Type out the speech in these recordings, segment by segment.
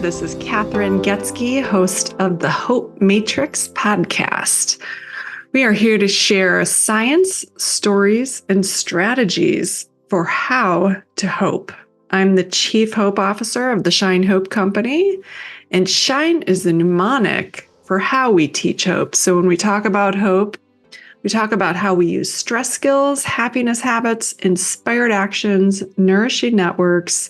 This is Kathryn Goetzke, host of the Hope Matrix podcast. We are here to share science, stories, and strategies for how to hope. I'm the Chief Hope Officer of the Shine Hope Company, and Shine is the mnemonic for how we teach hope. So when we talk about hope, we talk about how we use stress skills, happiness habits, inspired actions, nourishing networks,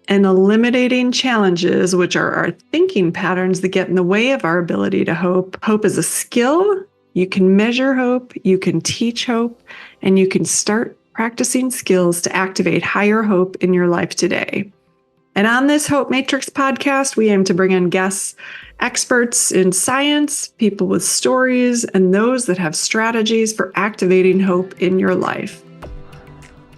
and eliminating challenges, which are our thinking patterns that get in the way of our ability to hope. Hope is a skill. You can measure hope, you can teach hope, and you can start practicing skills to activate higher hope in your life today. And on this Hope Matrix podcast, we aim to bring in guests, experts in science, people with stories, and those that have strategies for activating hope in your life.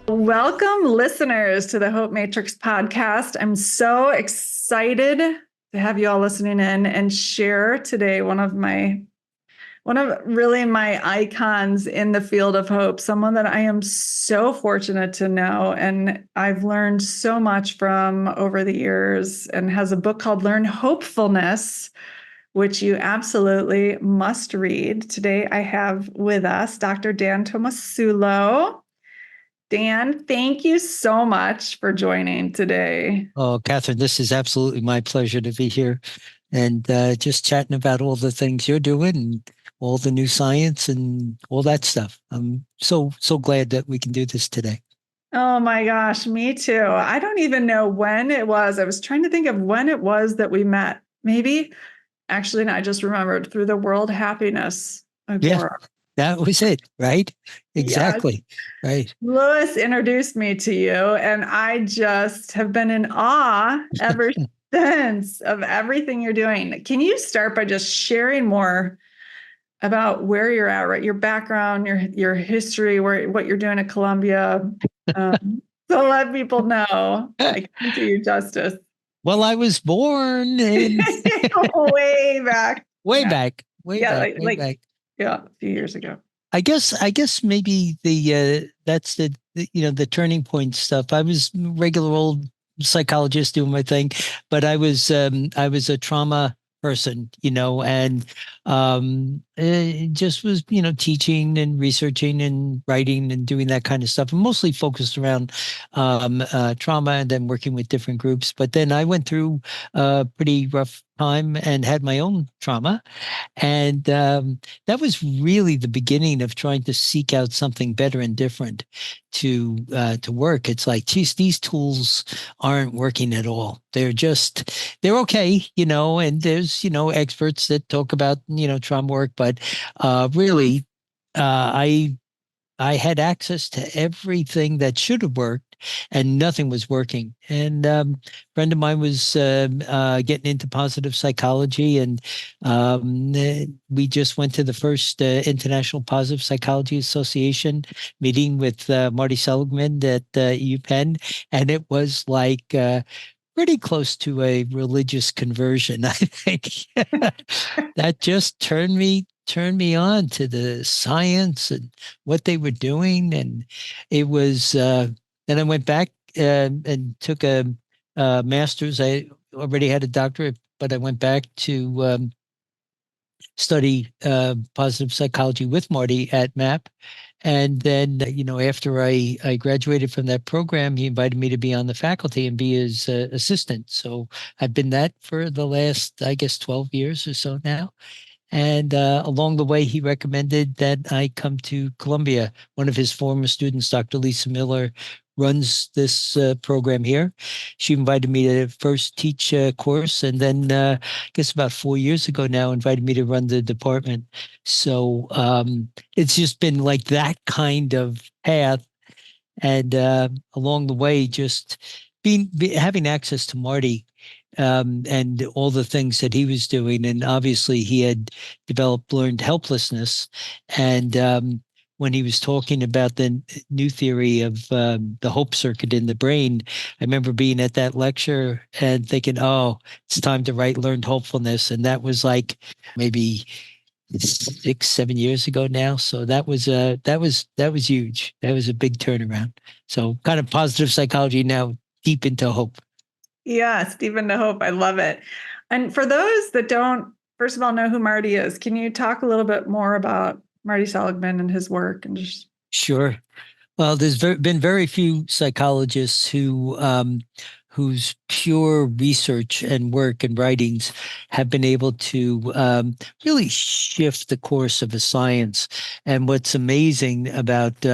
Welcome, listeners, to the Hope Matrix podcast. I'm so excited to have you all listening in and share today one of really my icons in the field of hope, someone that I am so fortunate to know. And I've learned so much from over the years, and has a book called Learn Hopefulness, which you absolutely must read. Today, I have with us Dr. Dan Tomasulo. Dan, thank you so much for joining today. Oh, Kathryn, this is absolutely my pleasure to be here and just chatting about all the things you're doing and all the new science and all that stuff. I'm so glad that we can do this today. Oh my gosh, me too. I don't even know when it was. I was trying to think of when it was that we met. Maybe, actually, no, I just remembered through the World Happiness Agora. Yeah, that was it, right? Exactly, Yes. right. Lewis introduced me to you, and I just have been in awe ever since of everything you're doing. Can you start by just sharing more about where you're at, right? Your background, your history, what you're doing at Columbia. So let people know I can do you justice. Well, I was born in way back. way Yeah. back, way Yeah, back, way back. Yeah, a few years ago. I guess maybe that's the turning point stuff. I was a regular old psychologist doing my thing, but I was a trauma person, and just was teaching and researching and writing and doing that kind of stuff, and mostly focused around trauma and then working with different groups. But then I went through a pretty rough time and had my own trauma, and that was really the beginning of trying to seek out something better and different to work. It's like, geez, these tools aren't working at all. They're okay, and there's, experts that talk about, trauma work, but really, I had access to everything that should have worked, and nothing was working. And a friend of mine was getting into positive psychology, and we just went to the first International Positive Psychology Association meeting with Marty Seligman at UPenn, and it was like pretty close to a religious conversion, I think. That just turned me on to the science and what they were doing. And it was, then I went back and took a master's. I already had a doctorate, but I went back to study positive psychology with Marty at MAP. And then, after I graduated from that program, he invited me to be on the faculty and be his assistant. So I've been that for the last, I guess, 12 years or so now. And along the way, he recommended that I come to Columbia. One of his former students, Dr. Lisa Miller, runs this program here. She invited me to first teach a course, and then I guess about 4 years ago now, invited me to run the department. So it's just been like that kind of path. And along the way, just having access to Marty and all the things that he was doing. And obviously, he had learned helplessness. And when he was talking about the new theory of the hope circuit in the brain, I remember being at that lecture and thinking, oh, it's time to write Learned Hopefulness. And that was like maybe 6, 7 years ago now. So that was huge. That was a big turnaround. So kind of positive psychology now, deep into hope. Yeah, Stephen to Hope. I love it. And for those that don't, first of all, know who Marty is, can you talk a little bit more about Marty Seligman and his work and just Sure. Well, there's been very few psychologists whose pure research and work and writings have been able to really shift the course of a science. And what's amazing about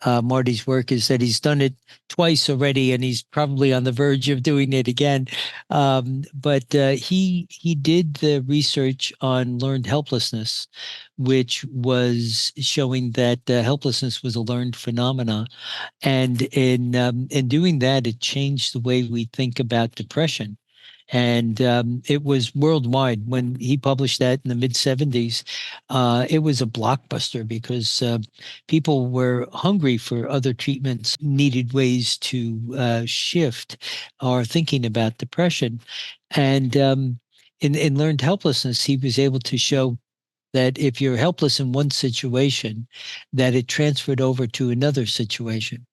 Marty's work is that he's done it twice already, and he's probably on the verge of doing it again. But he did the research on learned helplessness, which was showing that helplessness was a learned phenomena. And in doing that, it changed the way we think about depression. And it was worldwide when he published that in the mid 70s. It was a blockbuster because people were hungry for other treatments, needed ways to shift our thinking about depression. And in learned helplessness, he was able to show that if you're helpless in one situation, that it transferred over to another situation.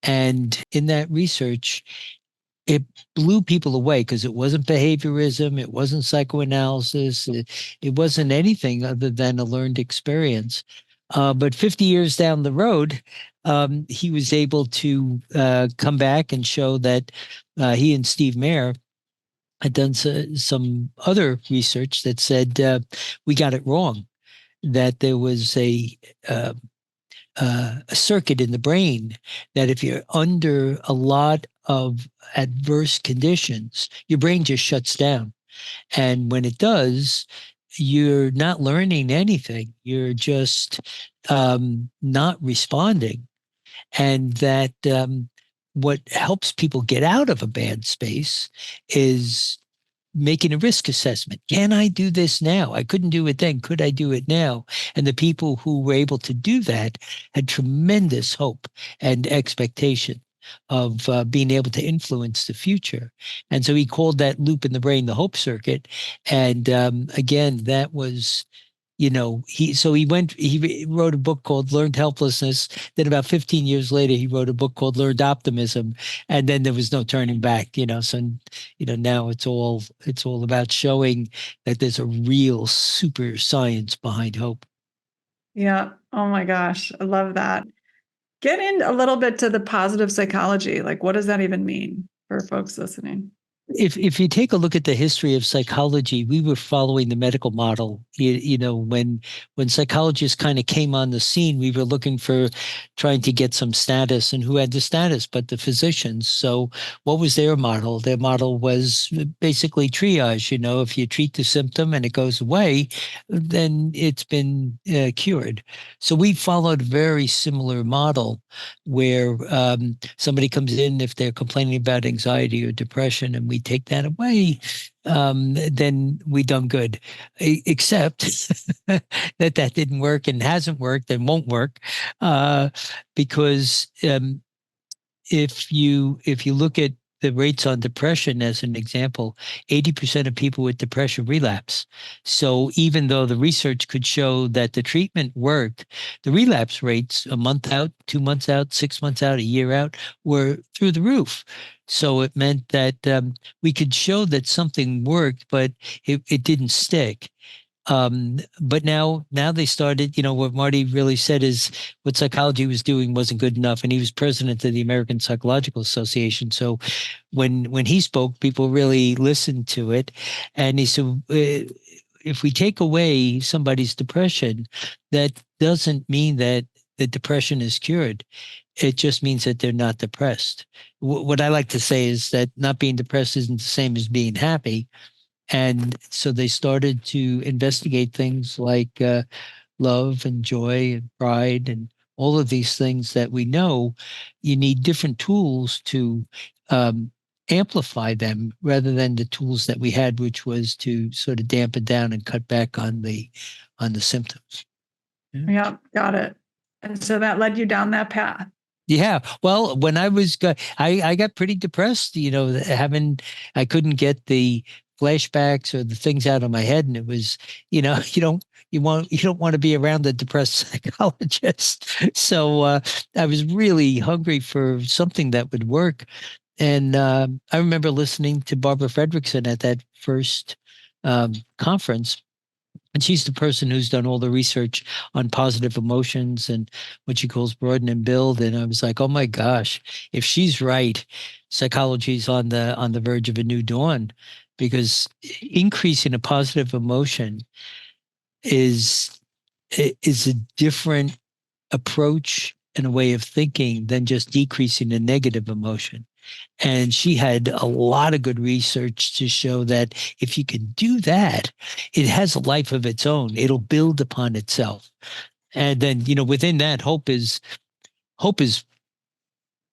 And in that research, it blew people away because it wasn't behaviorism, it wasn't psychoanalysis, it wasn't anything other than a learned experience. But 50 years down the road, he was able to come back and show that he and Steve Mayer had done some other research that said we got it wrong, that there was uh, a circuit in the brain that if you're under a lot of adverse conditions, your brain just shuts down. And when it does, you're not learning anything. You're just not responding. And that what helps people get out of a bad space is making a risk assessment. Can I do this now? I couldn't do it then. Could I do it now? And the people who were able to do that had tremendous hope and expectation of being able to influence the future. And so he called that loop in the brain the hope circuit. And again, that was, he wrote a book called Learned Helplessness. Then about 15 years later, he wrote a book called Learned Optimism. And then there was no turning back, so now it's all about showing that there's a real super science behind hope. yeah. Oh my gosh, I love that. Get in a little bit to the positive psychology. Like, what does that even mean for folks listening? If you take a look at the history of psychology, we were following the medical model. When psychologists kind of came on the scene, we were looking for trying to get some status, and who had the status but the physicians. So what was their model? Their model was basically triage. If you treat the symptom and it goes away, then it's been cured. So we followed a very similar model where somebody comes in if they're complaining about anxiety or depression, and we take that away, then we done good. Except that didn't work and hasn't worked and won't work because if you look at the rates on depression as an example, 80% of people with depression relapse. So even though the research could show that the treatment worked, the relapse rates a month out, 2 months out, 6 months out, a year out were through the roof. So it meant that we could show that something worked, but it didn't stick. But now they started, what Marty really said is what psychology was doing wasn't good enough. And he was president of the American Psychological Association. So when he spoke, people really listened to it. And he said, if we take away somebody's depression, that doesn't mean that the depression is cured. It just means that they're not depressed. What I like to say is that not being depressed isn't the same as being happy. And so they started to investigate things like love and joy and pride and all of these things that we know you need different tools to amplify them rather than the tools that we had, which was to sort of dampen down and cut back on the symptoms. Yeah. Yeah, got it. And so that led you down that path. Yeah. Well, when I got pretty depressed, I couldn't get the flashbacks or the things out of my head. And it was, you don't want to be around a depressed psychologist. So I was really hungry for something that would work. And I remember listening to Barbara Fredrickson at that first conference. And she's the person who's done all the research on positive emotions and what she calls broaden and build. And I was like, oh my gosh, if she's right, psychology's on the verge of a new dawn, because increasing a positive emotion is is a different approach and a way of thinking than just decreasing a negative emotion. And she had a lot of good research to show that if you can do that, it has a life of its own. It'll build upon itself. And then, within that, hope is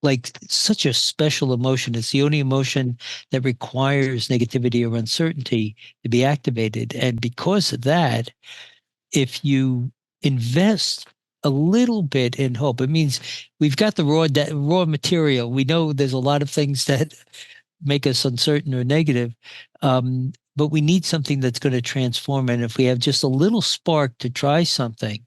like such a special emotion. It's the only emotion that requires negativity or uncertainty to be activated. And because of that, if you invest a little bit in hope, it means we've got the raw material. We know there's a lot of things that make us uncertain or negative, but we need something that's going to transform. And if we have just a little spark to try something,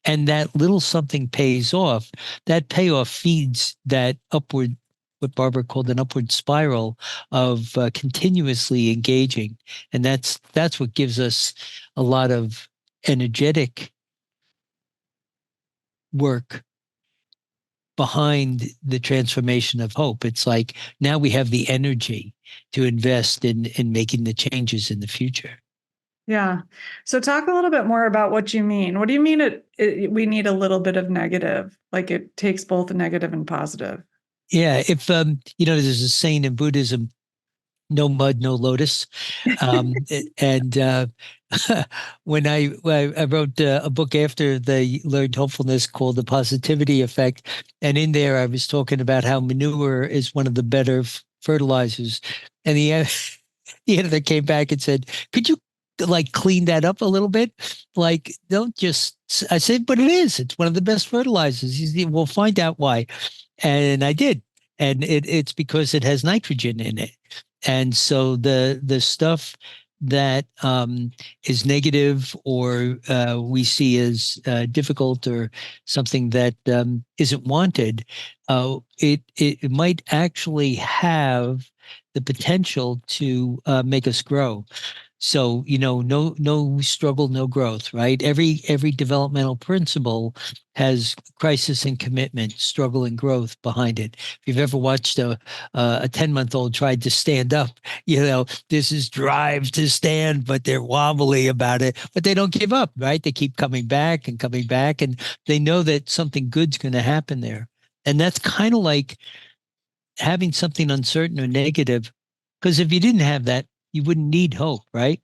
and that little something pays off, that payoff feeds that upward, what Barbara called an upward spiral of continuously engaging, and that's what gives us a lot of energetic work behind the transformation of hope. It's like now we have the energy to invest in making the changes in the future. Yeah. So talk a little bit more about what you mean. What do you mean we need a little bit of negative? Like it takes both negative and positive. Yeah, if there's a saying in Buddhism, no mud, no lotus. And when I wrote a book after they learned hopefulness called The Positivity Effect, and in there I was talking about how manure is one of the better fertilizers, and the editor came back and said, "Could you like clean that up a little bit? Like, don't just." I said, "But it is. It's one of the best fertilizers." He said, "We'll find out why," and I did, and it's because it has nitrogen in it. And so the stuff that is negative or we see as difficult or something that isn't wanted, it might actually have the potential to make us grow. So, no struggle, no growth, right? Every developmental principle has crisis and commitment, struggle and growth behind it. If you've ever watched a 10-month-old tried to stand up, this is drive to stand, but they're wobbly about it, but they don't give up, right? They keep coming back and coming back, and they know that something good's going to happen there. And that's kind of like having something uncertain or negative, because if you didn't have that, you wouldn't need hope, right?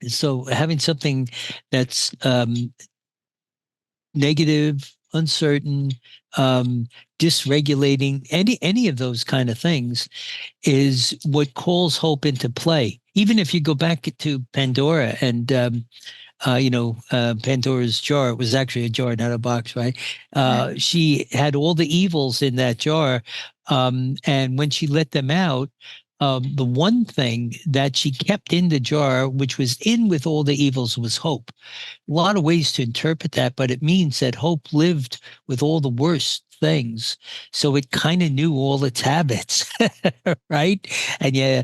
So having something that's negative, uncertain, dysregulating, any of those kind of things is what calls hope into play. Even if you go back to Pandora and Pandora's jar. It was actually a jar, not a box, right? She had all the evils in that jar. And when she let them out, the one thing that she kept in the jar, which was in with all the evils, was hope. A lot of ways to interpret that, but it means that hope lived with all the worst things. So it kind of knew all its habits, right? And yeah,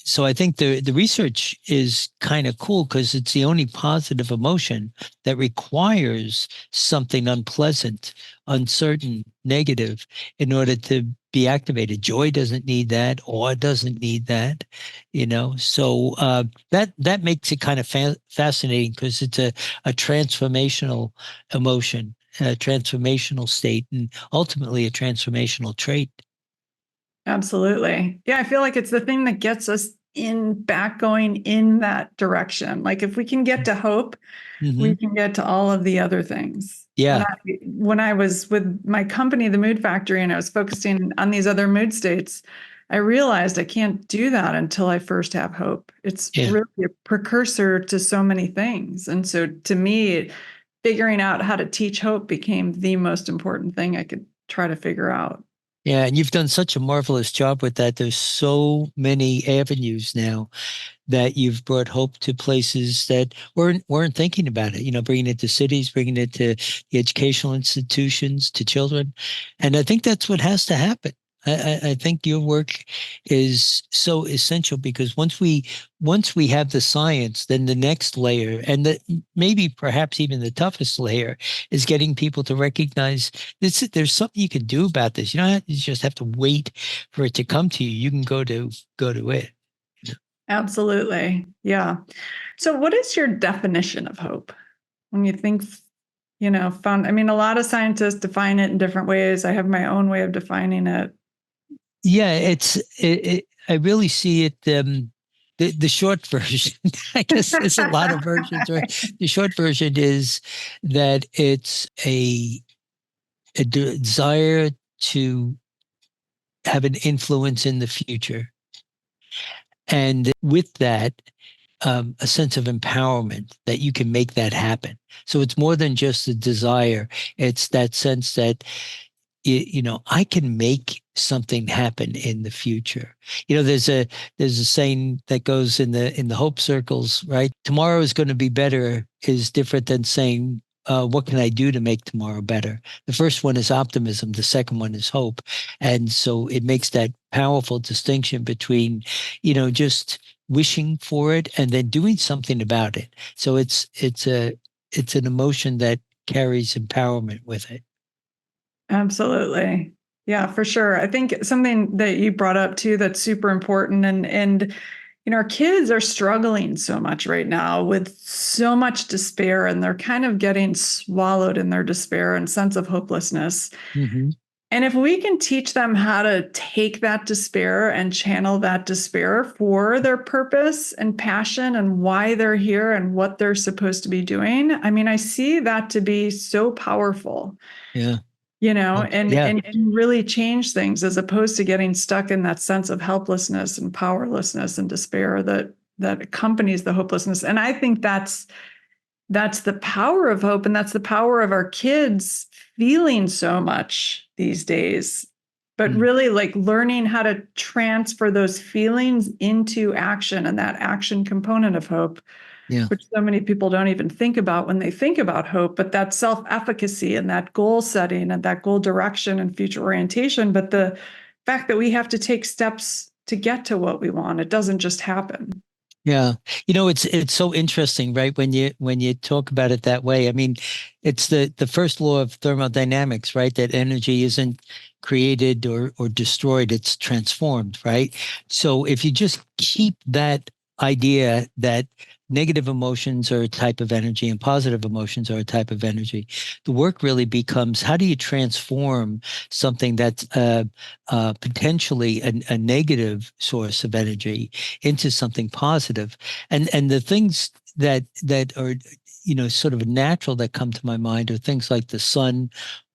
so I think the research is kind of cool because it's the only positive emotion that requires something unpleasant, uncertain, negative in order to be activated. Joy doesn't need that. Awe doesn't need that. So that makes it kind of fascinating because it's a transformational emotion, a transformational state, and ultimately a transformational trait. Absolutely. Yeah, I feel like it's the thing that gets us back going in that direction. Like if we can get to hope, we can get to all of the other things. Yeah. When I was with my company, the Mood Factory, and I was focusing on these other mood states, I realized I can't do that until I first have hope. It's Yeah. really a precursor to so many things. And so to me, figuring out how to teach hope became the most important thing I could try to figure out. Yeah, and you've done such a marvelous job with that. There's so many avenues now that you've brought hope to places that weren't thinking about it. Bringing it to cities, bringing it to the educational institutions, to children, and I think that's what has to happen. I think your work is so essential because once we have the science, then the next layer, and maybe perhaps even the toughest layer, is getting people to recognize this. There's something you can do about this. You just have to wait for it to come to you. You can go to it. Absolutely. Yeah. So what is your definition of hope? When you think, fun, I mean, a lot of scientists define it in different ways. I have my own way of defining it. Yeah, I really see it. The short version, I guess there's a lot of versions, right? The short version is that it's a desire to have an influence in the future. And with that, a sense of empowerment that you can make that happen. So it's more than just a desire. It's that sense that I can make something happen in the future. There's a saying that goes in the hope circles, right? Tomorrow is going to be better is different than saying, what can I do to make tomorrow better? The first one is optimism. The second one is hope. And so it makes that powerful distinction between, just wishing for it and then doing something about it. So it's an emotion that carries empowerment with it. Absolutely. Yeah, for sure. I think something that you brought up too that's super important, and our kids are struggling so much right now with so much despair, and they're kind of getting swallowed in their despair and sense of hopelessness. Mm-hmm. And if we can teach them how to take that despair and channel that despair for their purpose and passion and why they're here and what they're supposed to be doing, I mean, I see that to be so powerful. Yeah. And, Yeah. and really change things as opposed to getting stuck in that sense of helplessness and powerlessness and despair that accompanies the hopelessness. And I think that's the power of hope, and that's the power of our kids feeling so much these days, but really like learning how to transfer those feelings into action, and that action component of hope, Yeah. which so many people don't even think about when they think about hope, but that self-efficacy and that goal setting and that goal direction and future orientation. But the fact that we have to take steps to get to what we want, it doesn't just happen. Yeah. It's so interesting, right? When you talk about it that way. I mean, it's the first law of thermodynamics, right? That energy isn't created or destroyed, it's transformed, right? So if you just keep that idea that negative emotions are a type of energy and positive emotions are a type of energy, the work really becomes how do you transform something that's potentially a negative source of energy into something positive. And the things that are sort of natural that come to my mind are things like the sun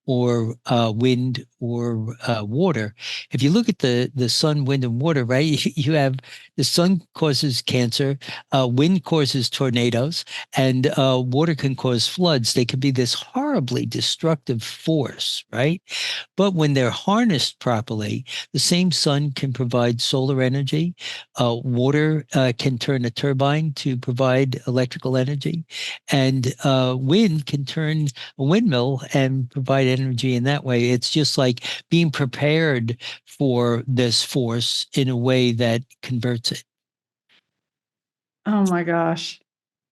or wind or water. If you look at the sun, wind, and water, right, you have the sun causes cancer, wind causes tornadoes, and water can cause floods. They can be this horribly destructive force, right? But when they're harnessed properly, the same sun can provide solar energy. Water can turn a turbine to provide electrical energy, and wind can turn a windmill and provide energy in that way. It's just like being prepared for this force in a way that converts it. Oh my gosh.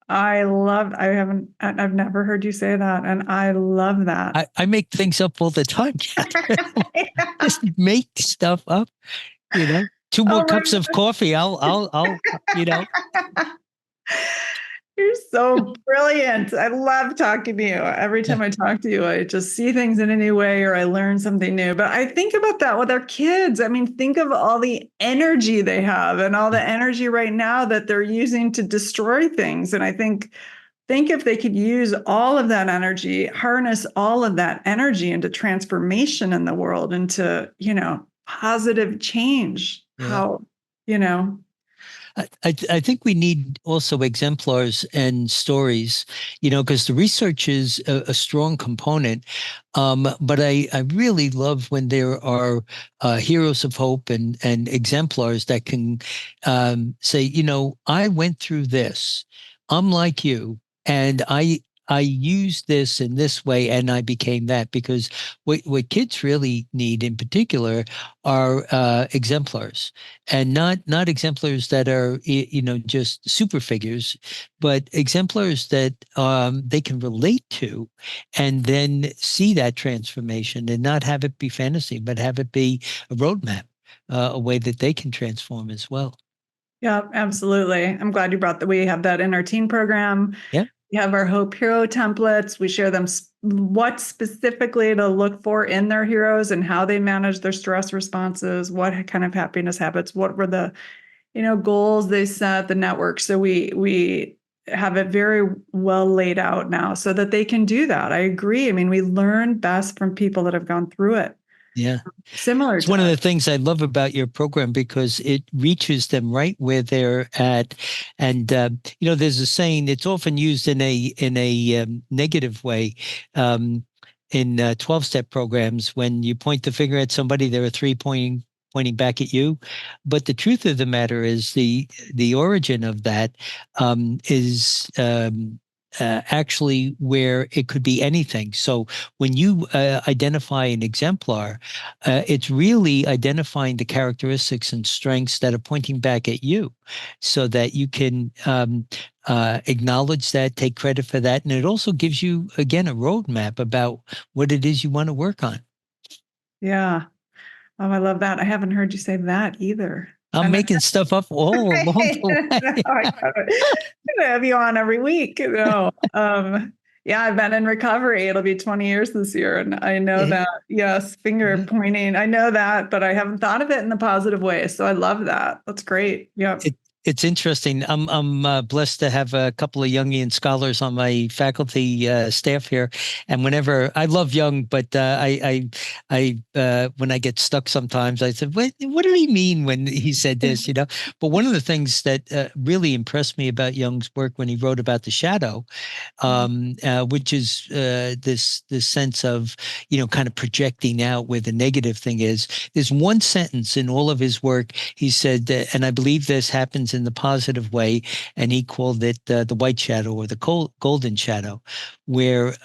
I've never heard you say that. And I love that. I make things up all the time. Just make stuff up, Two more Oh my cups of coffee. I'll, You're so brilliant. I love talking to you. Every yeah, time I talk to you, I just see things in a new way or I learn something new. But I think about that with our kids. I mean, think of all the energy they have and all the energy right now that they're using to destroy things. And I think if they could use all of that energy, harness all of that energy into transformation in the world, into, positive change, yeah. how, you know, I think we need also exemplars and stories, because the research is a strong component. But I really love when there are heroes of hope and exemplars that can say, I went through this. I'm like you, and I used this in this way and I became that, because what kids really need in particular are exemplars, and not exemplars that are just super figures, but exemplars that they can relate to, and then see that transformation and not have it be fantasy, but have it be a roadmap, a way that they can transform as well. Yeah, absolutely. I'm glad you brought that. We have that in our teen program. Yeah. We have our Hope Hero templates. We share them what specifically to look for in their heroes and how they manage their stress responses, what kind of happiness habits, what were the, goals they set, the network. So we have it very well laid out now so that they can do that. I agree. I mean, we learn best from people that have gone through it. Yeah. Similar It's to one of the us. things I love about your program, because it reaches them right where they're at. And there's a saying. It's often used in a negative way, in 12-step programs. When you point the finger at somebody, there are three pointing back at you. But the truth of the matter is, the origin of that is. Actually, where it could be anything. So when you identify an exemplar, it's really identifying the characteristics and strengths that are pointing back at you, so that you can acknowledge that, take credit for that. And it also gives you, again, a roadmap about what it is you want to work on. Yeah. Oh, I love that. I haven't heard you say that either. I'm making stuff up all along Right. the No, way. I gotta have you on every week. Yeah, I've been in recovery. It'll be 20 years this year. And I know Yeah. that, yes, finger Yeah. pointing. I know that, but I haven't thought of it in the positive way. So I love that. That's great. Yeah. It's interesting. I'm blessed to have a couple of Jungian scholars on my faculty staff here, and whenever I love Jung, but when I get stuck sometimes, I said, "What did he mean when he said this?" But one of the things that really impressed me about Jung's work when he wrote about the shadow, which is this sense of kind of projecting out where the negative thing is. There's one sentence in all of his work. He said, and I believe this happens in the positive way, and he called it the white shadow, or the golden shadow, where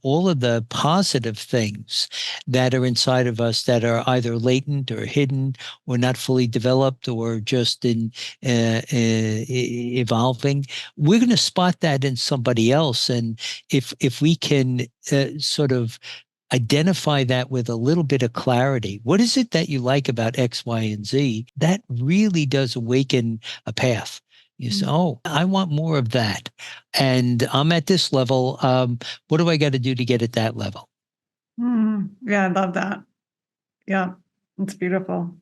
all of the positive things that are inside of us that are either latent or hidden or not fully developed or just in evolving, we're going to spot that in somebody else. And if we can sort of identify that with a little bit of clarity, what is it that you like about X, Y, and Z? That really does awaken a path. You say, oh, I want more of that. And I'm at this level. What do I got to do to get at that level? Yeah, I love that. Yeah, it's beautiful.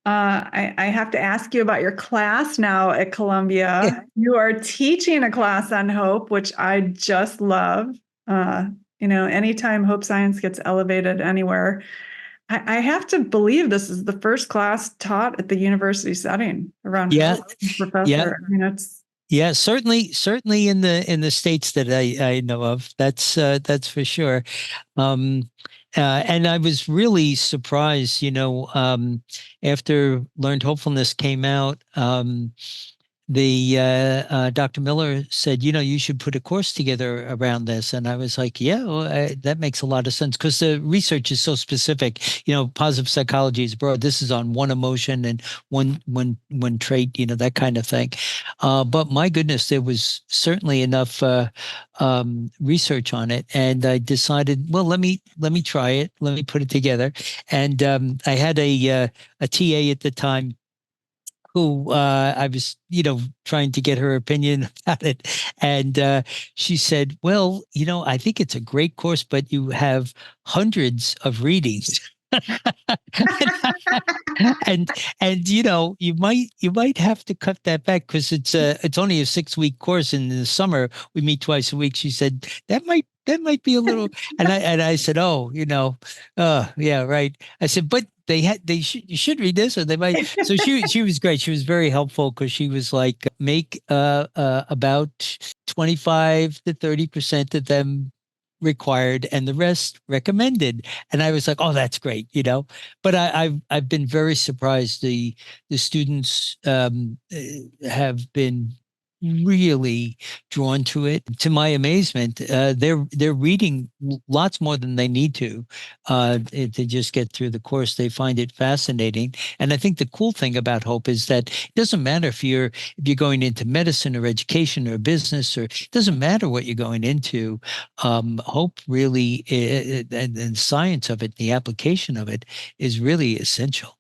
I have to ask you about your class now at Columbia. You are teaching a class on hope, which I just love. Anytime hope science gets elevated anywhere, I have to believe this is the first class taught at the university setting around Yeah, hope. yeah, Professor, I mean, it's yeah. Certainly in the states that I know of, that's for sure. Um, and I was really surprised, after Learned Hopefulness came out. The Dr. Miller said, you should put a course together around this. And I was like, yeah, well, that makes a lot of sense, because the research is so specific. Positive psychology is broad. This is on one emotion and one trait, that kind of thing. But my goodness, there was certainly enough research on it, and I decided, well, let me try it. Let me put it together. And I had a TA at the time who I was, trying to get her opinion about it. And she said, well, I think it's a great course, but you have hundreds of readings. and you might have to cut that back, because it's only a 6-week course, and in the summer we meet twice a week. She said that might be a little, and I said, oh, yeah, right. I said, but you should read this, or they might. So she was great. She was very helpful, because she was like, make about 25 to 30% of them required and the rest recommended. And I was like, oh, that's great. But I've been very surprised. The students have been really drawn to it. To my amazement, they're reading lots more than they need to just get through the course. They find it fascinating, and I think the cool thing about Hope is that it doesn't matter if you're going into medicine or education or business, or it doesn't matter what you're going into. Hope really and science of it, the application of it, is really essential.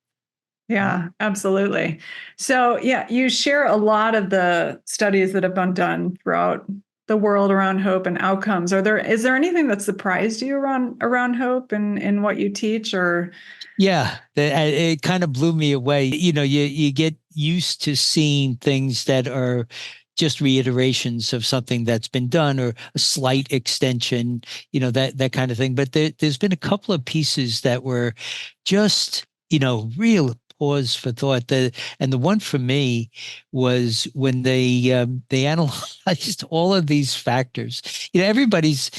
Yeah, absolutely. So, yeah, you share a lot of the studies that have been done throughout the world around hope and outcomes. Is there anything that surprised you around hope and in what you teach or Yeah, it kind of blew me away. You get used to seeing things that are just reiterations of something that's been done or a slight extension, that kind of thing. But there's been a couple of pieces that were just, real pause for thought. And the one for me was when they analyzed all of these factors. Everybody's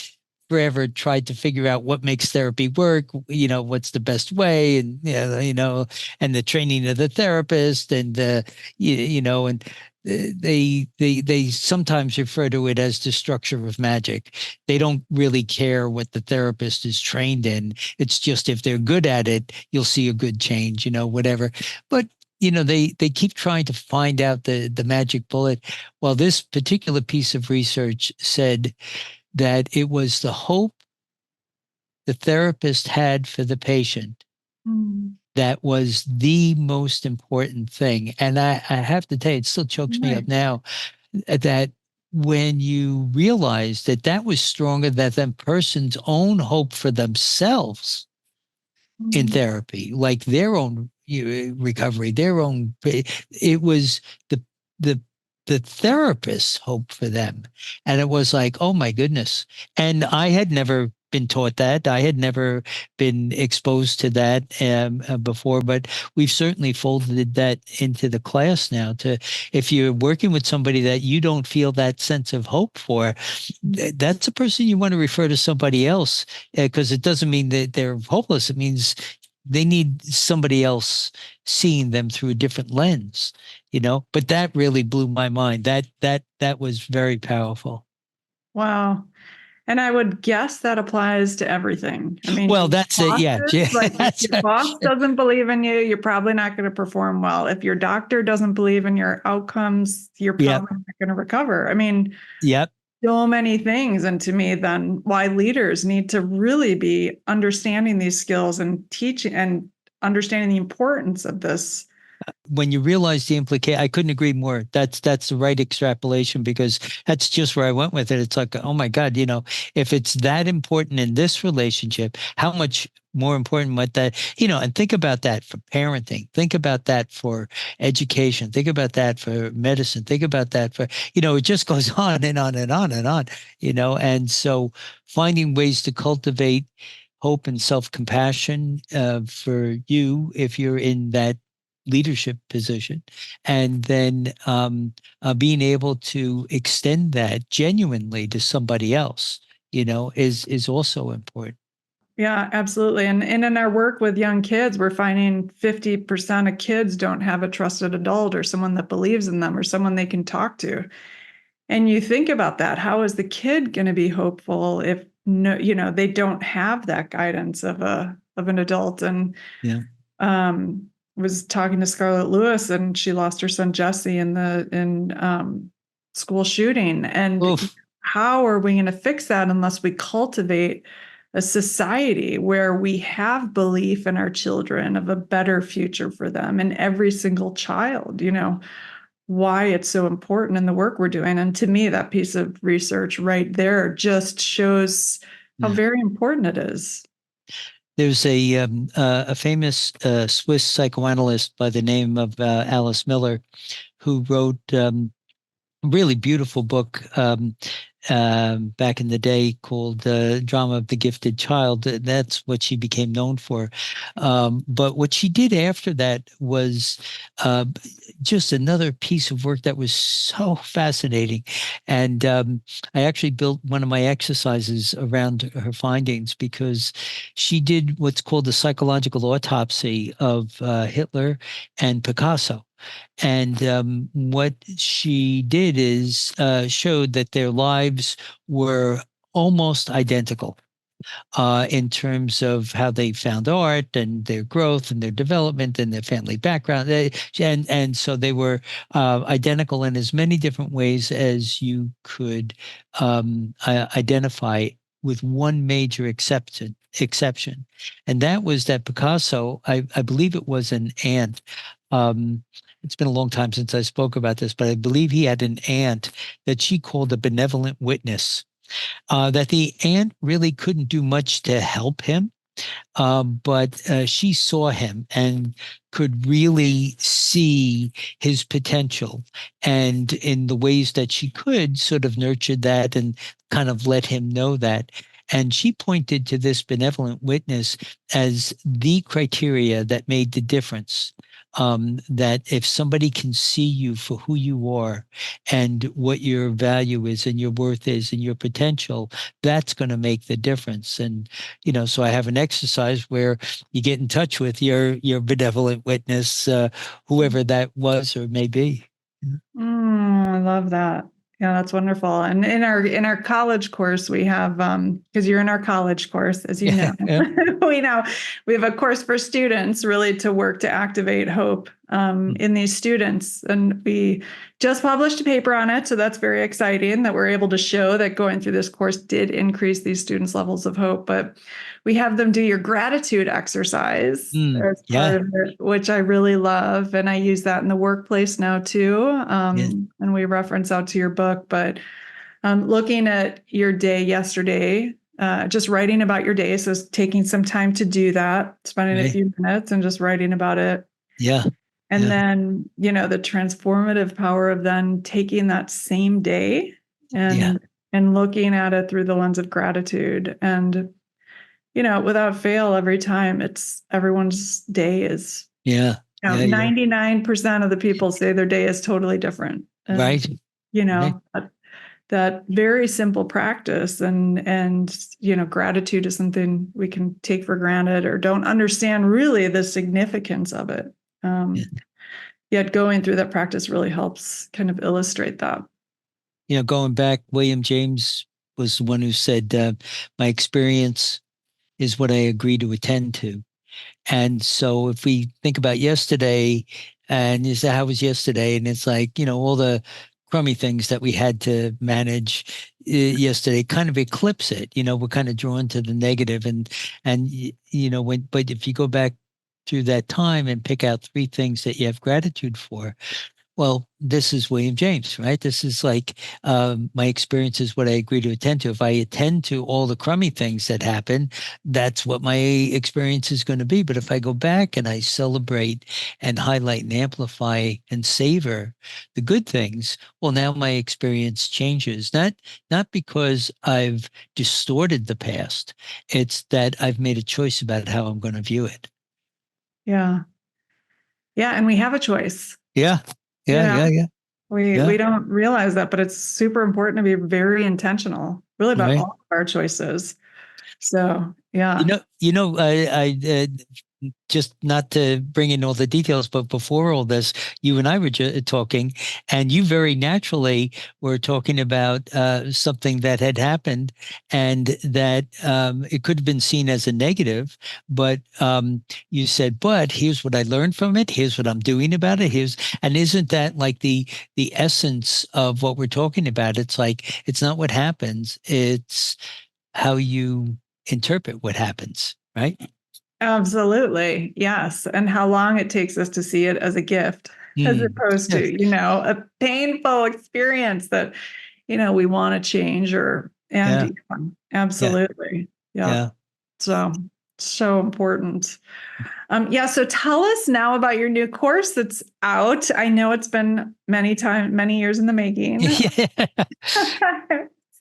forever tried to figure out what makes therapy work, what's the best way, and and the training of the therapist, and and they sometimes refer to it as the structure of magic. They don't really care what the therapist is trained in. It's just if they're good at it, you'll see a good change, whatever. But they keep trying to find out the magic bullet. Well, this particular piece of research said that it was the hope the therapist had for the patient Mm, that was the most important thing. And I have to tell you, it still chokes me up right. now that when you realize that that was stronger than the person's own hope for themselves in Mm, therapy, like their own recovery, their own. It was the the the therapist's hope for them, and it was like, oh my goodness! And I had never been taught that. I had never been exposed to that before, but we've certainly folded that into the class now. To if you're working with somebody that you don't feel that sense of hope for, that's a person you want to refer to somebody else because it doesn't mean that they're hopeless. It means they need somebody else seeing them through a different lens. But that really blew my mind. That was very powerful. Wow. And I would guess that applies to everything. I mean, Well, that's it. Yeah, bosses, like if that's your boss doesn't believe in you, you're probably not going to perform well. If your doctor doesn't believe in your outcomes, you're yep, probably not going to recover. I mean, yep. so many things. And to me, then why leaders need to really be understanding these skills and teaching and understanding the importance of this. When you realize the implication, I couldn't agree more. That's the right extrapolation because that's just where I went with it. It's like, oh my God, if it's that important in this relationship, how much more important might that, and think about that for parenting, think about that for education, think about that for medicine, think about that for, it just goes on and on and on and on, and so finding ways to cultivate hope and self-compassion for you if you're in that leadership position, and then being able to extend that genuinely to somebody else, is also important. Yeah, absolutely. And in our work with young kids, we're finding 50% of kids don't have a trusted adult or someone that believes in them or someone they can talk to. And you think about that. How is the kid going to be hopeful if no, they don't have that guidance of an adult? And Yeah. was talking to Scarlett Lewis, and she lost her son Jesse in school shooting. And Oof. how are we going to fix that unless we cultivate a society where we have belief in our children of a better future for them and every single child? Why it's so important in the work we're doing. And to me, that piece of research right there just shows how Yeah. very important it is. There's a famous Swiss psychoanalyst by the name of Alice Miller who wrote a really beautiful book. back in the day called Drama of the Gifted Child. That's what she became known for. But what she did after that was uh, just another piece of work that was so fascinating. And I actually built one of my exercises around her findings because she did what's called the psychological autopsy of Hitler and Picasso. And what she did is showed that their lives were almost identical in terms of how they found art and their growth and their development and their family background. And so they were identical in as many different ways as you could identify, with one major exception. And that was that Picasso, I believe it was an ant. Um, it's been a long time since I spoke about this, but I believe he had an aunt that she called a benevolent witness. That the aunt really couldn't do much to help him, but she saw him and could really see his potential. And in the ways that she could, sort of nurtured that and kind of let him know that. And she pointed to this benevolent witness as the criteria that made the difference. That if somebody can see you for who you are and what your value is and your worth is and your potential, that's going to make the difference. And so I have an exercise where you get in touch with your benevolent witness, whoever that was or may be. I love that. Yeah, that's wonderful. And in our college course, we have because you're in our college course, as you know, Yeah. we have a course for students really to work to activate hope in these students. And we just published a paper on it. So that's very exciting that we're able to show that going through this course did increase these students' levels of hope. But we have them do your gratitude exercise as Yeah. part of it, which I really love. And I use that in the workplace now too. Yeah. And we reference out to your book, but looking at your day yesterday, just writing about your day. So taking some time to do that, spending a Right. few minutes and just writing about it. Yeah. And Yeah. then, the transformative power of then taking that same day Yeah. and looking at it through the lens of gratitude. And without fail, every time everyone's day is, Yeah. Yeah. Yeah. 99% of the people say their day is totally different. And, Right. you Right. know, that very simple practice and gratitude is something we can take for granted or don't understand really the significance of it. Yeah. Yet going through that practice really helps kind of illustrate that. Going back, William James was the one who said, my experience is what I agree to attend to. And so if we think about yesterday and you say, how was yesterday? And it's like, all the crummy things that we had to manage yesterday kind of eclipse it. We're kind of drawn to the negative but if you go back through that time and pick out three things that you have gratitude for, well, this is William James, right? This is like my experience is what I agree to attend to. If I attend to all the crummy things that happen, that's what my experience is going to be. But if I go back and I celebrate and highlight and amplify and savor the good things, well, now my experience changes. Not because I've distorted the past. It's that I've made a choice about how I'm going to view it. Yeah. Yeah. And we have a choice. Yeah. You Yeah. know, Yeah. Yeah. we Yeah. don't realize that, but it's super important to be very intentional, really about Right. all of our choices. So, yeah. I just not to bring in all the details, but before all this, you and I were talking, and you very naturally were talking about something that had happened, and that it could have been seen as a negative, but you said, "But here's what I learned from it. Here's what I'm doing about it. And isn't that like the essence of what we're talking about? It's like it's not what happens; it's how you interpret what happens, right? Absolutely. Yes. And how long it takes us to see it as a gift, as opposed Yes. to, a painful experience that, we want to change Yeah. Yeah. absolutely. Yeah. Yeah. So important. Yeah. So tell us now about your new course that's out. I know it's been many years in the making. Yeah.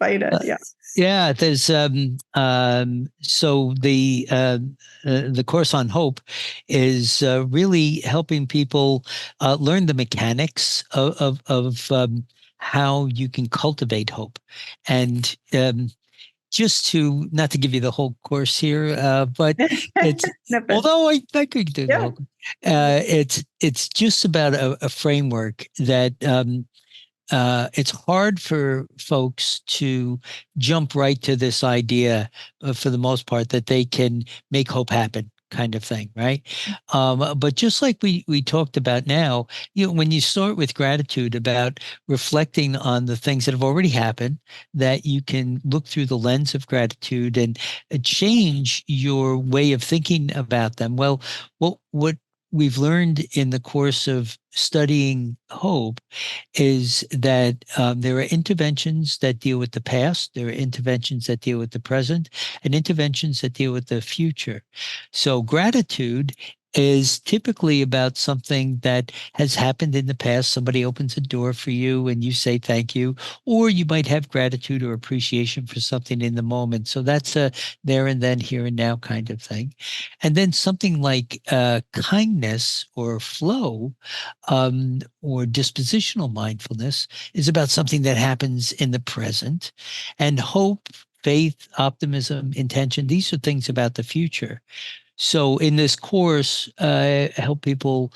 fight it. Yeah. Yeah, there's so the course on hope is really helping people learn the mechanics of how you can cultivate hope, and just to not to give you the whole course here, but it's Snippets. although I could do the Yeah. whole, it's just about a framework that it's hard for folks to jump right to this idea, for the most part, that they can make hope happen, kind of thing, right? But just like we talked about now, when you start with gratitude, about reflecting on the things that have already happened, that you can look through the lens of gratitude and change your way of thinking about them. Well, what we've learned in the course of studying hope is that there are interventions that deal with the past, there are interventions that deal with the present, and interventions that deal with the future. So gratitude is typically about something that has happened in the past. Somebody opens a door for you and you say thank you, or you might have gratitude or appreciation for something in the moment. So that's a there and then, here and now kind of thing. And then something like kindness or flow, or dispositional mindfulness, is about something that happens in the present. And hope, faith, optimism, intention, these are things about the future. So in this course, I help people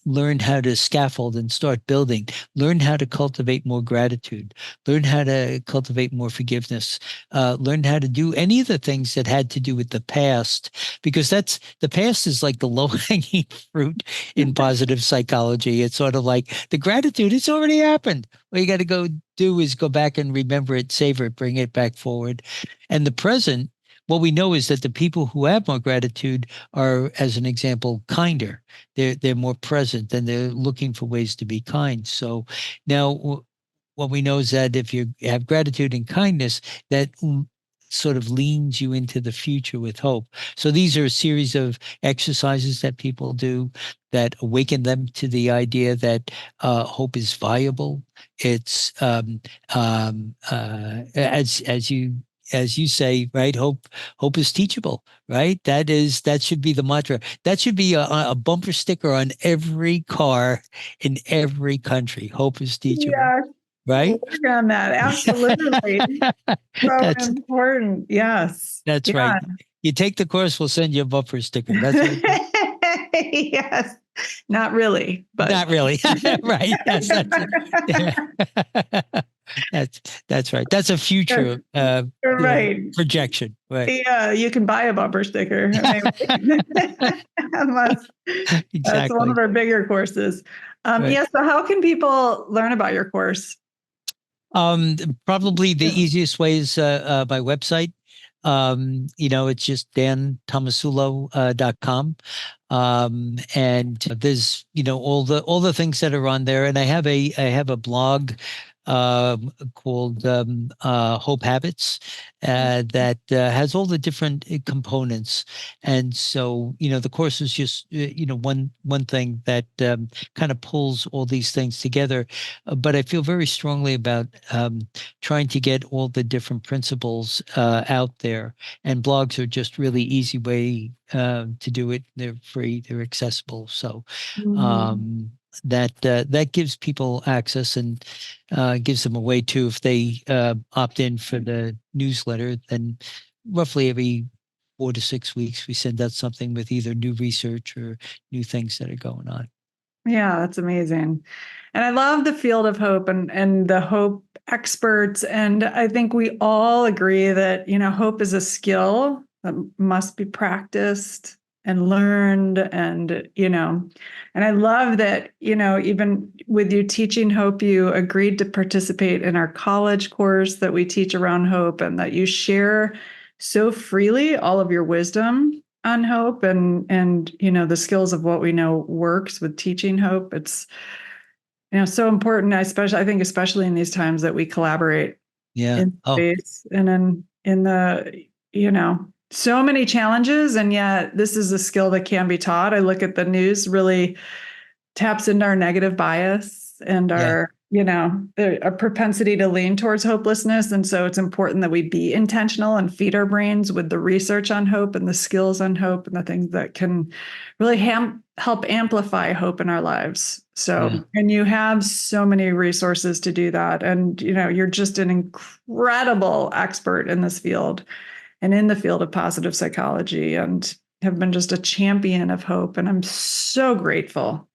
learn how to scaffold and start building, learn how to cultivate more gratitude, learn how to cultivate more forgiveness, learn how to do any of the things that had to do with the past, because that's the past is like the low hanging fruit in positive psychology. It's sort of like the gratitude, it's already happened. What you got to go do is go back and remember it, savor it, bring it back forward. And the present, what we know is that the people who have more gratitude are, as an example, kinder. They're more present and they're looking for ways to be kind. So now what we know is that if you have gratitude and kindness, that sort of leans you into the future with hope. So these are a series of exercises that people do that awaken them to the idea that hope is viable. It's as you say, right? Hope is teachable, right? That should be the mantra. That should be a bumper sticker on every car in every country. Hope is teachable, Yeah. right? Work on that. Absolutely. So that's important. Yes. that's Yeah. right. You take the course, we'll send you a bumper sticker. That's right. Yes. Not really, but Not really. Right. Yes, that's it. Yeah. That's right. That's a future right. projection. Right. Yeah, you can buy a bumper sticker. Maybe. Unless that's one of Exactly. our bigger courses. Right. Yeah, so how can people learn about your course? Probably the Yeah. easiest way is my website. It's just dantomasulo.com. And there's, all the things that are on there. And I have a blog called Hope Habits that has all the different components. And so, the course is just, one thing that kind of pulls all these things together. But I feel very strongly about trying to get all the different principles out there. And blogs are just really easy way to do it. They're free, they're accessible. So Mm. um, that gives people access, and gives them a way to, if they opt in for the newsletter, then roughly every 4 to 6 weeks we send out something with either new research or new things that are going on. Yeah, that's amazing. And I love the field of hope and the hope experts. And I think we all agree that, hope is a skill that must be practiced and learned. And I love that, even with you teaching hope, you agreed to participate in our college course that we teach around hope, and that you share so freely all of your wisdom on hope and the skills of what we know works with teaching hope. It's so important, especially in these times, that we collaborate Yeah. in Oh, space and in the so many challenges, and yet this is a skill that can be taught. I look at the news, really taps into our negative bias and yeah. a propensity to lean towards hopelessness. And so it's important that we be intentional and feed our brains with the research on hope and the skills on hope and the things that can really help amplify hope in our lives. So, and you have so many resources to do that. And, you're just an incredible expert in this field and in the field of positive psychology, and have been just a champion of hope. And I'm so grateful.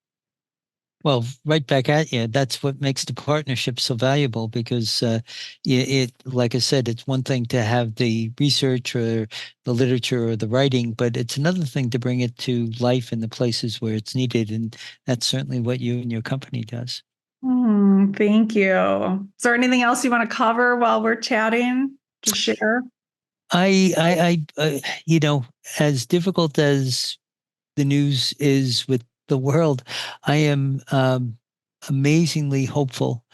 Well, right back at you. That's what makes the partnership so valuable, because like I said, it's one thing to have the research or the literature or the writing, but it's another thing to bring it to life in the places where it's needed. And that's certainly what you and your company does. Thank you. Is there anything else you want to cover while we're chatting to share? As difficult as the news is with the world, I am amazingly hopeful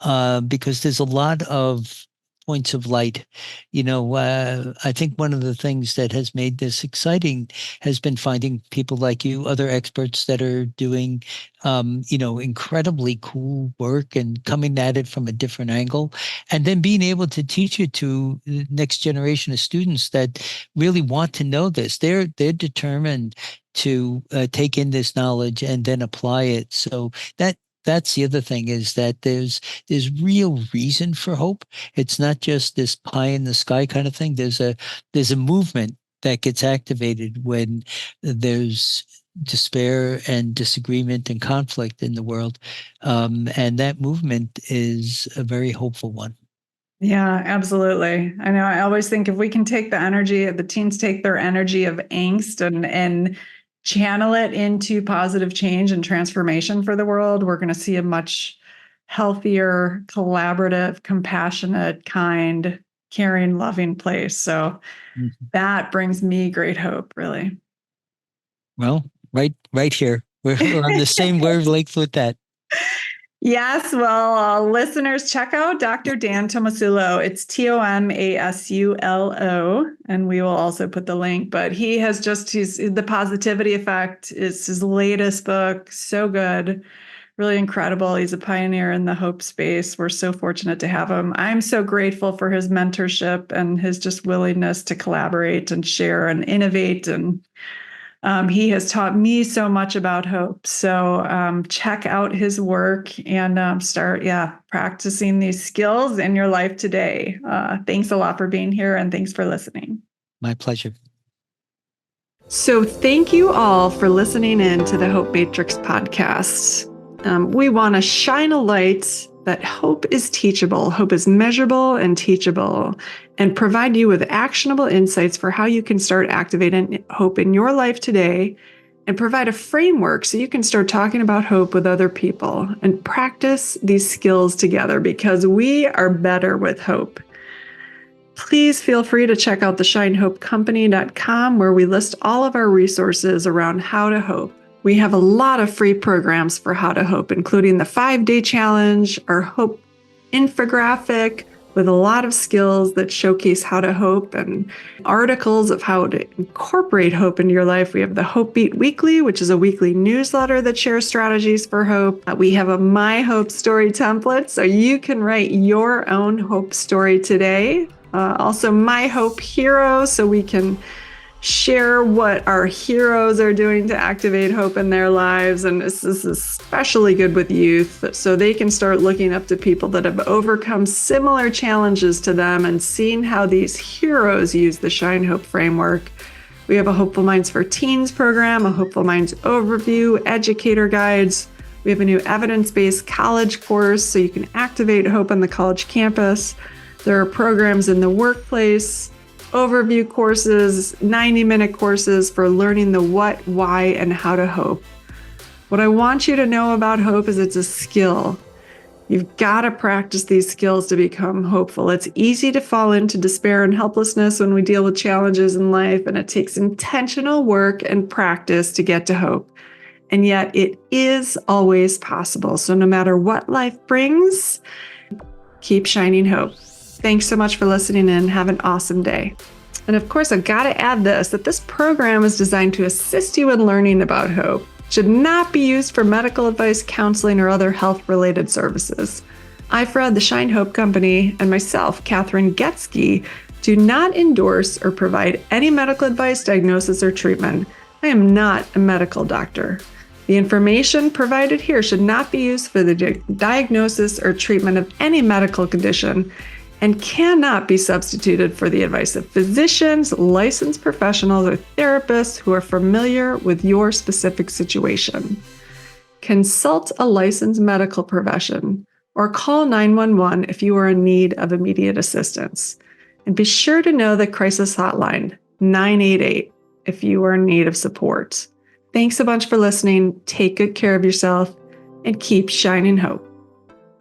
because there's a lot of points of light. I think one of the things that has made this exciting has been finding people like you, other experts that are doing, incredibly cool work and coming at it from a different angle, and then being able to teach it to the next generation of students that really want to know this. They're determined to take in this knowledge and then apply it. So that's the other thing, is that there's real reason for hope. It's not just this pie in the sky kind of thing. There's a movement that gets activated when there's despair and disagreement and conflict in the world. And that movement is a very hopeful one. Yeah, absolutely. I know. I always think if we can take the teens take their energy of angst and channel it into positive change and transformation for the world, we're going to see a much healthier, collaborative, compassionate, kind, caring, loving place. So that brings me great hope, really. Well, right here. We're on the same wavelength with that. Yes. Well, listeners, check out Dr. Dan Tomasulo. It's Tomasulo. And we will also put the link. But he has The Positivity Effect is his latest book. So good. Really incredible. He's a pioneer in the hope space. We're so fortunate to have him. I'm so grateful for his mentorship and his just willingness to collaborate and share and innovate. And he has taught me so much about hope. So check out his work and start, practicing these skills in your life today. Thanks a lot for being here, and thanks for listening. My pleasure. So thank you all for listening in to the Hope Matrix podcast. We want to shine a light that hope is teachable, hope is measurable and teachable, and provide you with actionable insights for how you can start activating hope in your life today, and provide a framework so you can start talking about hope with other people and practice these skills together, because we are better with hope. Please feel free to check out theshinehopecompany.com, where we list all of our resources around how to hope. We have a lot of free programs for how to hope, including the 5-day challenge, our hope infographic with a lot of skills that showcase how to hope, and articles of how to incorporate hope into your life. We have the Hope Beat Weekly, which is a weekly newsletter that shares strategies for hope. We have a My Hope Story template, so you can write your own hope story today. Also, My Hope Hero, so we can share what our heroes are doing to activate hope in their lives. And this is especially good with youth, so they can start looking up to people that have overcome similar challenges to them and seeing how these heroes use the Shine Hope framework. We have a Hopeful Minds for Teens program, a Hopeful Minds overview, educator guides. We have a new evidence-based college course, so you can activate hope on the college campus. There are programs in the workplace, overview courses, 90-minute courses for learning the what, why, and how to hope. What I want you to know about hope is it's a skill. You've got to practice these skills to become hopeful. It's easy to fall into despair and helplessness when we deal with challenges in life, and it takes intentional work and practice to get to hope. And yet it is always possible. So no matter what life brings, keep shining hope. Thanks so much for listening in. Have an awesome day. And of course, I've got to add that this program is designed to assist you in learning about hope. should not be used for medical advice, counseling, or other health-related services. I, Fred, the Shine Hope Company, and myself, Kathryn Goetzke, do not endorse or provide any medical advice, diagnosis, or treatment. I am not a medical doctor. The information provided here should not be used for the diagnosis or treatment of any medical condition and cannot be substituted for the advice of physicians, licensed professionals, or therapists who are familiar with your specific situation. Consult a licensed medical profession or call 911 if you are in need of immediate assistance. And be sure to know the crisis hotline, 988, if you are in need of support. Thanks a bunch for listening. Take good care of yourself and keep shining hope.